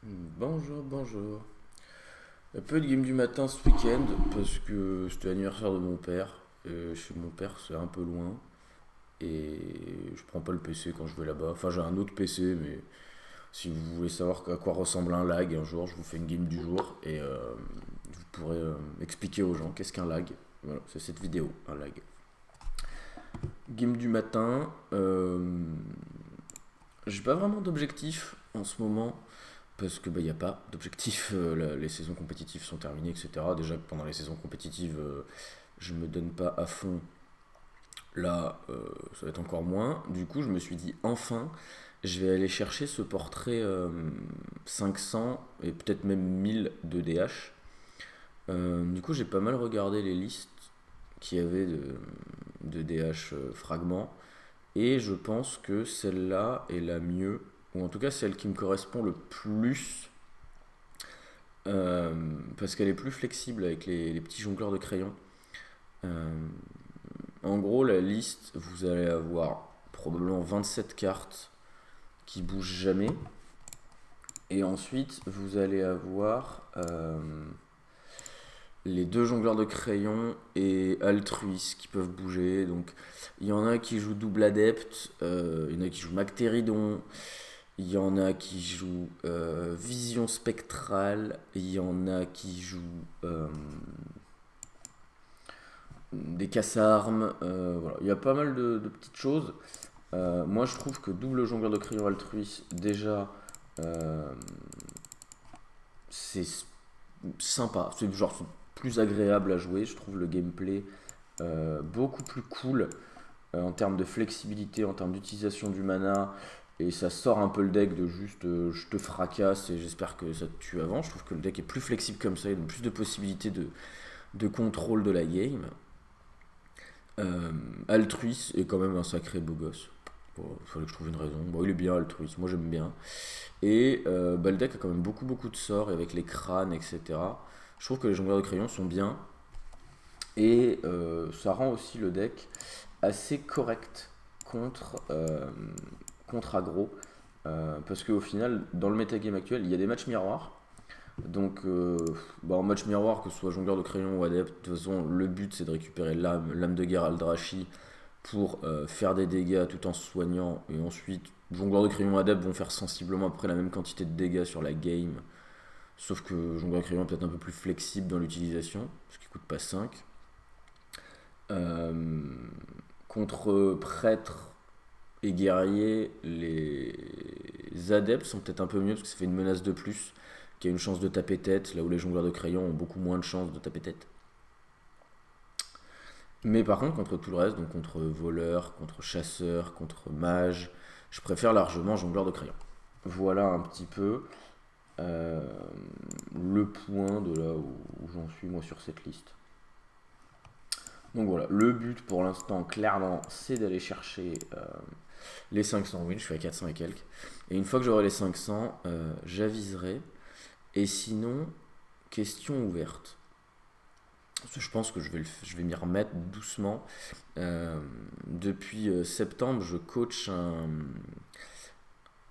Bonjour, bonjour. Un peu de game du matin ce week-end parce que c'était l'anniversaire de mon père. Chez mon père, c'est un peu loin et je prends pas le PC quand je vais là-bas. Enfin, j'ai un autre PC, mais si vous voulez savoir à quoi ressemble un lag, un jour je vous fais une game du jour et vous pourrez expliquer aux gens qu'est-ce qu'un lag. Voilà, c'est cette vidéo, un lag. Game du matin, j'ai pas vraiment d'objectif en ce moment. Parce que bah, y a pas d'objectif, les saisons compétitives sont terminées, etc. Déjà que pendant les saisons compétitives, je me donne pas à fond. Là, ça va être encore moins. Du coup, je me suis dit enfin, je vais aller chercher ce portrait 500 et peut-être même 1000 de DH. Du coup, j'ai pas mal regardé les listes qu'il y avait de DH fragments et je pense que celle-là est la mieux, ou en tout cas celle qui me correspond le plus. Parce qu'elle est plus flexible avec les petits jongleurs de crayons. Euh, En gros, la liste, vous allez avoir probablement 27 cartes qui bougent jamais. Et ensuite, vous allez avoir les deux jongleurs de crayons et altruis qui peuvent bouger. Donc, il y en a qui jouent double adepte, il y en a qui jouent Mactéridon, il y en a qui jouent Vision spectrale, il y en a qui jouent des casse-armes, voilà. Il y a pas mal de petites choses. Moi, je trouve que double jongleur de crayon altruiste, déjà, euh, c'est sympa. C'est genre plus agréable à jouer. Je trouve le gameplay beaucoup plus cool en termes de flexibilité, en termes d'utilisation du mana. Et ça sort un peu le deck de juste je te fracasse et j'espère que ça te tue avant. Je trouve que le deck est plus flexible comme ça, il donne plus de possibilités de contrôle de la game. Altruis est quand même un sacré beau gosse. Bon, il fallait que je trouve une raison. Bon, il est bien Altruis, moi j'aime bien. Et bah, le deck a quand même beaucoup de sorts avec les crânes, etc. Je trouve que les jongleurs de crayons sont bien. Et ça rend aussi le deck assez correct contre aggro. Parce qu'au final, dans le metagame actuel, il y a des matchs miroirs. Donc, bah, en match miroir, que ce soit jongleur de crayon ou adepte, de toute façon, le but c'est de récupérer l'âme de guerre Aldrachi pour faire des dégâts tout en se soignant. Et ensuite, jongleur de crayon et adepte vont faire sensiblement à peu près la même quantité de dégâts sur la game. Sauf que jongleur de crayon est peut-être un peu plus flexible dans l'utilisation, parce qu'il coûte pas 5. Euh, Contre prêtre et guerrier, les adeptes sont peut-être un peu mieux parce que ça fait une menace de plus qui a une chance de taper tête, là où les jongleurs de crayon ont beaucoup moins de chances de taper tête. Mais par contre, contre tout le reste, donc contre voleur, contre chasseur, contre mage, je préfère largement jongleur de crayon. Voilà un petit peu euh, le point de là où j'en suis moi sur cette liste. Donc voilà, le but pour l'instant, clairement, c'est d'aller chercher les 500 wins. Je suis à 400 et quelques. Et une fois que j'aurai les 500, j'aviserai. Et sinon, question ouverte. Parce que je pense que je vais m'y remettre doucement. Depuis septembre, je coach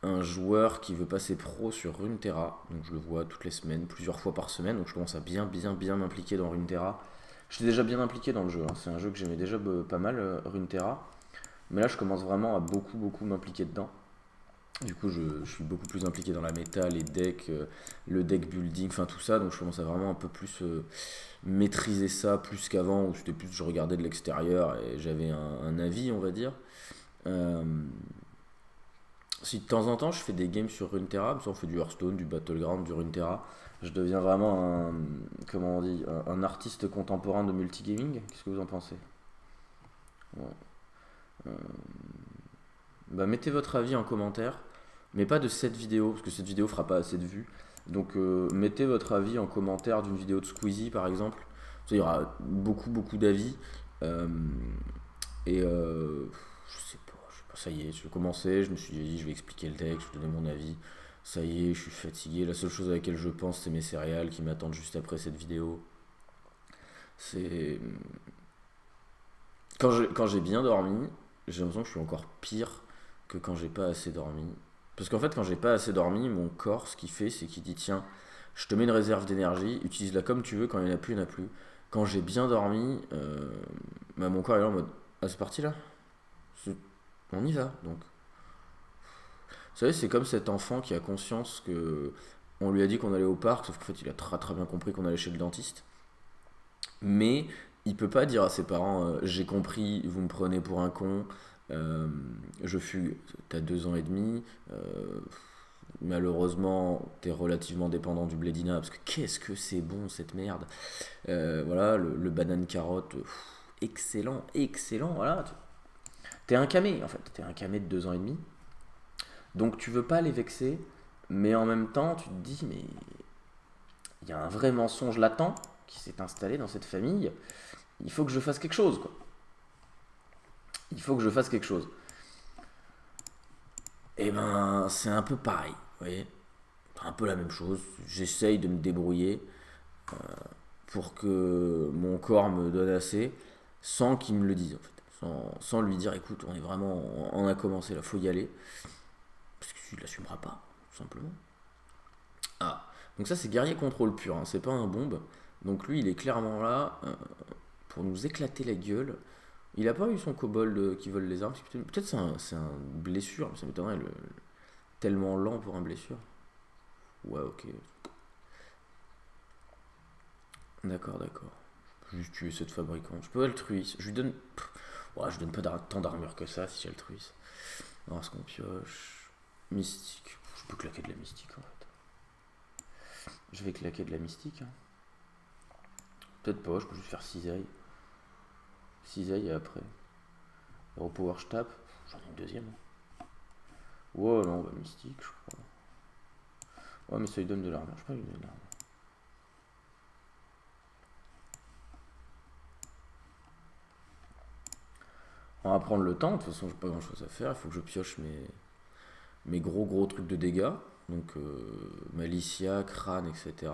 un joueur qui veut passer pro sur Runeterra. Donc je le vois toutes les semaines, plusieurs fois par semaine. Donc je commence à bien m'impliquer dans Runeterra. J'étais déjà bien impliqué dans le jeu, hein. C'est un jeu que j'aimais déjà pas mal, Runeterra. Mais là, je commence vraiment à beaucoup m'impliquer dedans. Du coup, je suis beaucoup plus impliqué dans la méta, les decks, le deck building, enfin tout ça. Donc je commence à vraiment un peu plus maîtriser ça, plus qu'avant, où c'était plus je regardais de l'extérieur et j'avais un avis, on va dire. Euh, Si de temps en temps je fais des games sur Runeterra, on fait du Hearthstone, du Battleground, du Runeterra, je deviens vraiment comment on dit, un artiste contemporain de multigaming. Qu'est-ce que vous en pensez? Ouais. Euh, Bah, mettez votre avis en commentaire, mais pas de cette vidéo, parce que cette vidéo fera pas assez de vues. Donc mettez votre avis en commentaire d'une vidéo de Squeezie par exemple. Il y aura beaucoup d'avis. Euh, et je sais pas, ça y est, je vais commencer, je me suis dit je vais expliquer le deck, je vais donner mon avis. Ça y est, je suis fatigué. La seule chose à laquelle je pense, c'est mes céréales qui m'attendent juste après cette vidéo. C'est quand j'ai bien dormi, j'ai l'impression que je suis encore pire que quand j'ai pas assez dormi. Parce qu'en fait, quand j'ai pas assez dormi, mon corps, ce qu'il fait, c'est qu'il dit tiens, je te mets une réserve d'énergie, utilise-la comme tu veux, quand il n'y en a plus, il n'y en a plus. Quand j'ai bien dormi, bah, mon corps est là en mode ah, c'est parti là. C'est- On y va. Donc, vous savez, c'est comme cet enfant qui a conscience que on lui a dit qu'on allait au parc, sauf qu'en fait, il a très très bien compris qu'on allait chez le dentiste. Mais il peut pas dire à ses parents j'ai compris, vous me prenez pour un con, euh, je fugue, t'as 2 ans et demi, malheureusement t'es relativement dépendant du blédina, parce que qu'est-ce que c'est bon cette merde. Voilà, le banane carotte, excellent, excellent, voilà. T'es un camé en fait, t'es un camé de 2 ans et demi, donc tu veux pas les vexer, mais en même temps tu te dis mais il y a un vrai mensonge latent qui s'est installé dans cette famille, il faut que je fasse quelque chose, quoi. Il faut que je fasse quelque chose. Et ben, c'est un peu pareil, vous voyez. Un peu la même chose. J'essaye de me débrouiller pour que mon corps me donne assez, sans qu'il me le dise, en fait. Sans lui dire, écoute, on a commencé là, faut y aller. Parce qu'il l'assumera pas, tout simplement. Ah, donc ça, c'est guerrier contrôle pur, hein, c'est pas un bombe. Donc lui, il est clairement là pour nous éclater la gueule. Il a pas eu son kobold qui vole les armes. Peut-être c'est un blessure, ça m'étonnerait. Tellement lent pour un blessure. Ouais, ok. D'accord, d'accord. Je peux juste tuer cette fabricant. Je peux altruiste. Je lui donne. Ouais, je donne pas tant d'armure que ça si j'altruise. Alors, ce qu'on pioche. Mystique. Je peux claquer de la mystique en fait. Je vais claquer de la mystique, hein. Peut-être pas, je peux juste faire cisaille. Cisaille et après. Hero power, je tape. J'en ai une deuxième, hein. Ouais, non, bah mystique, je crois. Ouais, mais ça lui donne de l'armure. Je peux pas lui donner de l'armure. On va prendre le temps, de toute façon j'ai pas grand chose à faire, il faut que je pioche mes gros trucs de dégâts, donc Malicia, crâne, etc.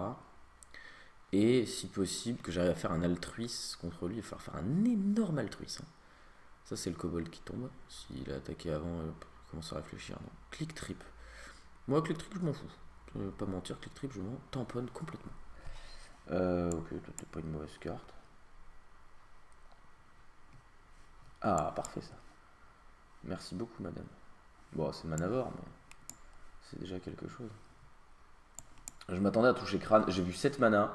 Et si possible que j'arrive à faire un altruis contre lui, il va falloir faire un énorme altruis, hein. Ça c'est le kobold qui tombe, s'il a attaqué avant, il commence à réfléchir. Non. Click trip. Moi click trip je m'en fous, je vais pas mentir, click trip je m'en tamponne complètement. Ok, peut-être pas une mauvaise carte. Ah parfait ça. Merci beaucoup madame. Bon c'est Manavore mais c'est déjà quelque chose. Je m'attendais à toucher crâne. J'ai vu 7 mana.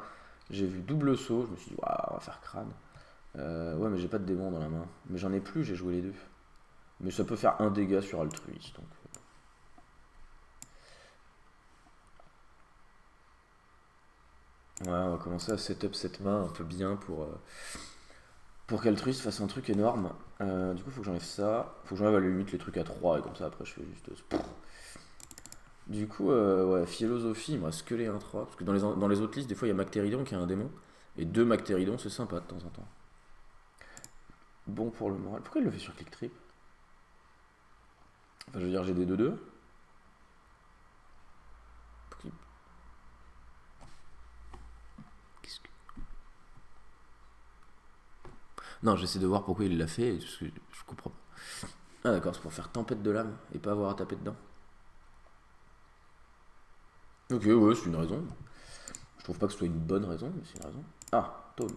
J'ai vu double saut. Je me suis dit, waouh, on va faire crâne. Ouais, mais j'ai pas de démon dans la main. Mais j'en ai plus, j'ai joué les deux. Mais ça peut faire un dégât sur altruiste. Donc, ouais, on va commencer à setup cette main un peu bien pour qu'altruiste fasse un truc énorme. Du coup, faut que j'enlève ça. Faut que j'enlève à la limite les trucs à 3 et comme ça après je fais juste. Du coup, ouais, philosophie, il me reste que les 1-3. Parce que dans les autres listes, des fois il y a Mactéridon qui a un démon. Et 2 Mactéridon, c'est sympa de temps en temps. Bon pour le moral. Pourquoi il le fait sur click trip? Enfin, je veux dire, j'ai des 2-2. Non, j'essaie de voir pourquoi il l'a fait, parce que je comprends pas. Ah d'accord, c'est pour faire tempête de l'âme et pas avoir à taper dedans. Ok, ouais, c'est une raison. Je trouve pas que ce soit une bonne raison, mais c'est une raison. Ah, taunt.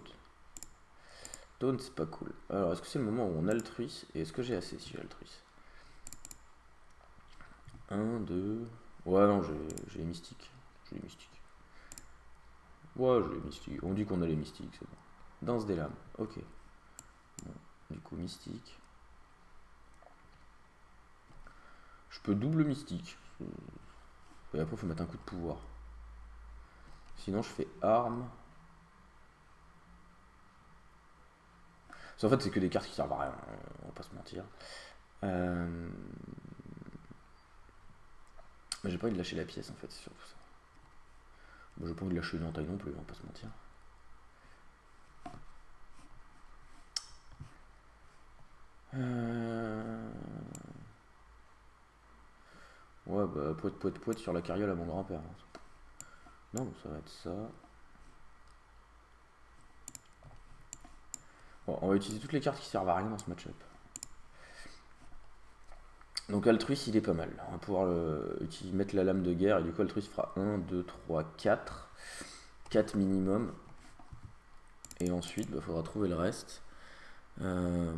Taunt, c'est pas cool. Alors, est-ce que c'est le moment où on altruise et est-ce que j'ai assez si j'altruise? Un, 2. Ouais, non, j'ai les mystiques. J'ai les mystiques. Ouais, j'ai les mystiques. On dit qu'on a les mystiques, c'est bon. Danse des lames, ok. Bon, du coup, mystique. Je peux double mystique. Et après, il faut mettre un coup de pouvoir. Sinon, je fais arme. En fait, c'est que des cartes qui servent à rien, on va pas se mentir. Euh, Mais j'ai pas envie de lâcher la pièce en fait, c'est surtout ça. Bon, j'ai pas envie de lâcher une entaille non plus, on va pas se mentir. Euh... Ouais, bah, poète sur la carriole à mon grand-père, hein. Non, ça va être ça. Bon, on va utiliser toutes les cartes qui servent à rien dans ce match-up. Donc altruiste il est pas mal. On va pouvoir mettre la lame de guerre et du coup altruiste fera 1, 2, 3, 4. 4 minimum. Et ensuite il faudra trouver le reste. On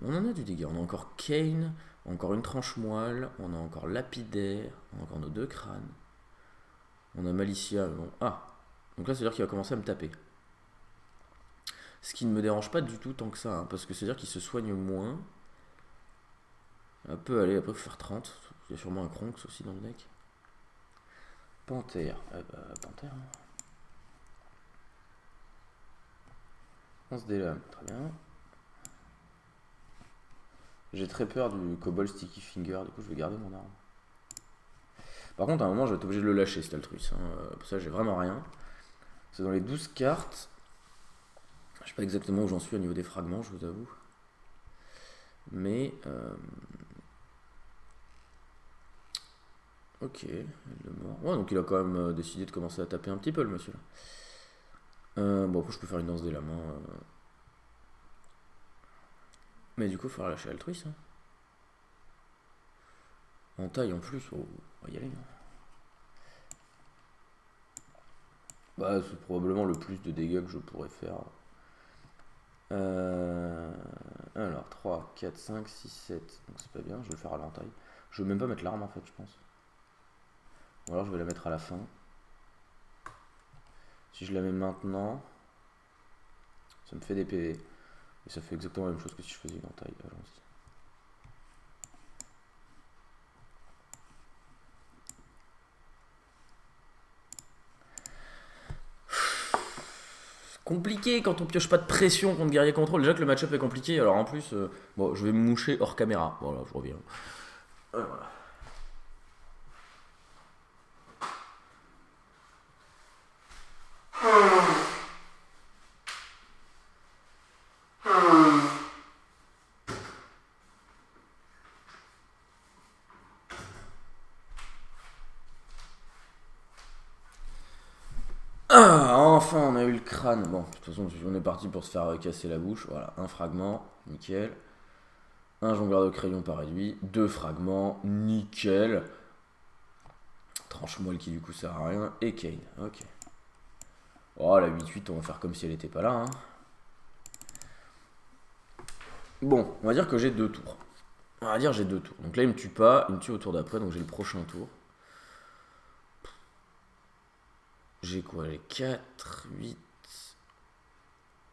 en a du dégât. On a encore Kane, encore une tranche moelle, on a encore lapidaire, on a encore nos 2 crânes. On a Malicia. Bon. Ah, donc là c'est à dire qu'il va commencer à me taper. Ce qui ne me dérange pas du tout tant que ça, hein, parce que c'est à dire qu'il se soigne moins. Un peu aller, après faut faire 30. Il y a sûrement un Kronx aussi dans le deck. Panthère. Panthère. On se délame, très bien. J'ai très peur du Cobalt Sticky Finger, du coup je vais garder mon arme. Par contre à un moment je vais être obligé de le lâcher cet altruiste, hein. Pour ça j'ai vraiment rien. C'est dans les 12 cartes. Je sais pas exactement où j'en suis au niveau des fragments, je vous avoue. Mais ok, elle est mort. Ouais, donc il a quand même décidé de commencer à taper un petit peu le monsieur là. Bon après je peux faire une danse des lames, hein. Mais du coup il faudra lâcher altruiste, hein. En taille en plus, oh, on va y aller, hein. Bah c'est probablement le plus de dégâts que je pourrais faire. Alors 3, 4, 5, 6, 7. Donc c'est pas bien, je vais le faire à l'entaille. Je vais même pas mettre l'arme en fait, je pense. Ou alors je vais la mettre à la fin. Si je la mets maintenant, ça me fait des PV. Et ça fait exactement la même chose que si je faisais une entaille. Allons-y. Compliqué quand on pioche pas de pression contre guerrier contrôle. Déjà que le match-up est compliqué, alors en plus, bon, je vais me moucher hors caméra. Voilà, je reviens. Voilà. Ah, enfin, on a eu le crâne. Bon, de toute façon, on est parti pour se faire casser la bouche. Voilà, un fragment, nickel. Un jongleur de crayon pas réduit. 2 fragments, nickel. Tranche moelle qui du coup sert à rien. Et Kane, ok. Oh, la 8-8, on va faire comme si elle était pas là, hein. Bon, on va dire que j'ai 2 tours. On va dire j'ai 2 tours. Donc là, il me tue pas, il me tue au tour d'après, donc j'ai le prochain tour. J'ai quoi? J'ai 4, 8,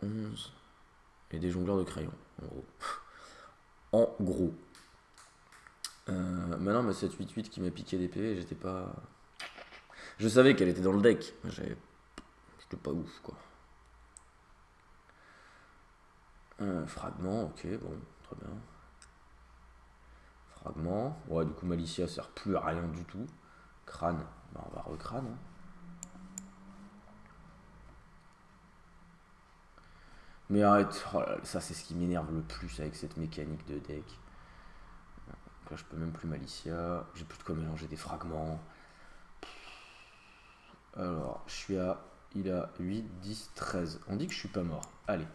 11 et des jongleurs de crayon, en gros. En gros. Maintenant, mais cette 8-8 qui m'a piqué des PV, j'étais pas. Je savais qu'elle était dans le deck. J'étais pas ouf, quoi. Fragment, ok, bon, très bien. Fragment. Ouais, du coup, Malicia sert plus à rien du tout. Crâne, bah, on va recrâne, hein. Mais arrête, oh là là, ça c'est ce qui m'énerve le plus avec cette mécanique de deck. Donc là, je peux même plus Malicia. J'ai plus de quoi mélanger des fragments. Alors, je suis à. Il a 8, 10, 13. On dit que je suis pas mort. Allez.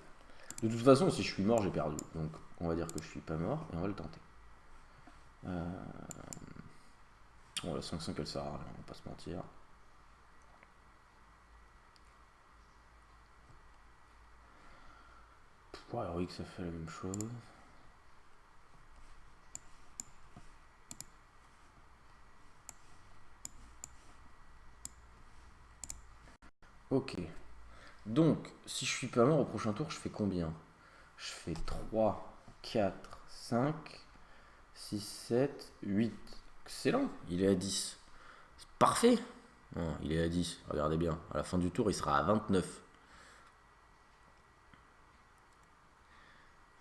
De toute façon, si je suis mort, j'ai perdu. Donc, on va dire que je suis pas mort et on va le tenter. Bon, la 5-5 elle sert à rien, on va pas se mentir. Pour Heroic, ça fait la même chose. Ok. Donc, si je suis pas mort au prochain tour, je fais combien? Je fais 3, 4, 5, 6, 7, 8. Excellent, il est à 10. C'est parfait. Non, il est à 10, regardez bien. À la fin du tour, il sera à 29.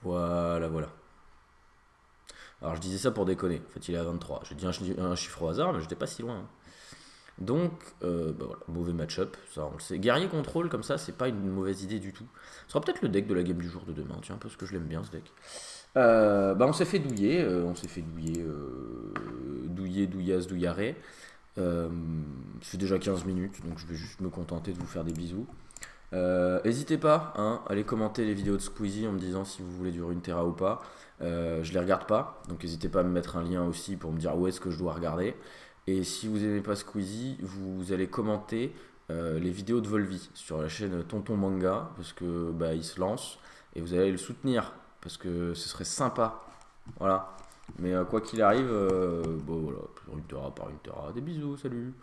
Voilà, voilà. Alors je disais ça pour déconner. En fait, il est à 23. J'ai dit un chiffre au hasard, mais j'étais pas si loin, hein. Donc, bah voilà, mauvais match-up, ça on le sait. Guerrier contrôle, comme ça, c'est pas une mauvaise idée du tout. Ce sera peut-être le deck de la game du jour de demain, tiens, parce que je l'aime bien ce deck. Bah on s'est fait douiller, douiller, douillasse, douillaré. Ça fait déjà 15 minutes, donc je vais juste me contenter de vous faire des bisous. N'hésitez pas, hein, à aller commenter les vidéos de Squeezie en me disant si vous voulez du Runeterra ou pas. Je les regarde pas, donc n'hésitez pas à me mettre un lien aussi pour me dire où est-ce que je dois regarder. Et si vous aimez pas Squeezie, vous allez commenter les vidéos de Volvi sur la chaîne Tonton Manga, parce que bah, il se lance, et vous allez le soutenir, parce que ce serait sympa. Voilà. Mais quoi qu'il arrive, bon voilà, Runeterra par Runeterra, des bisous, salut.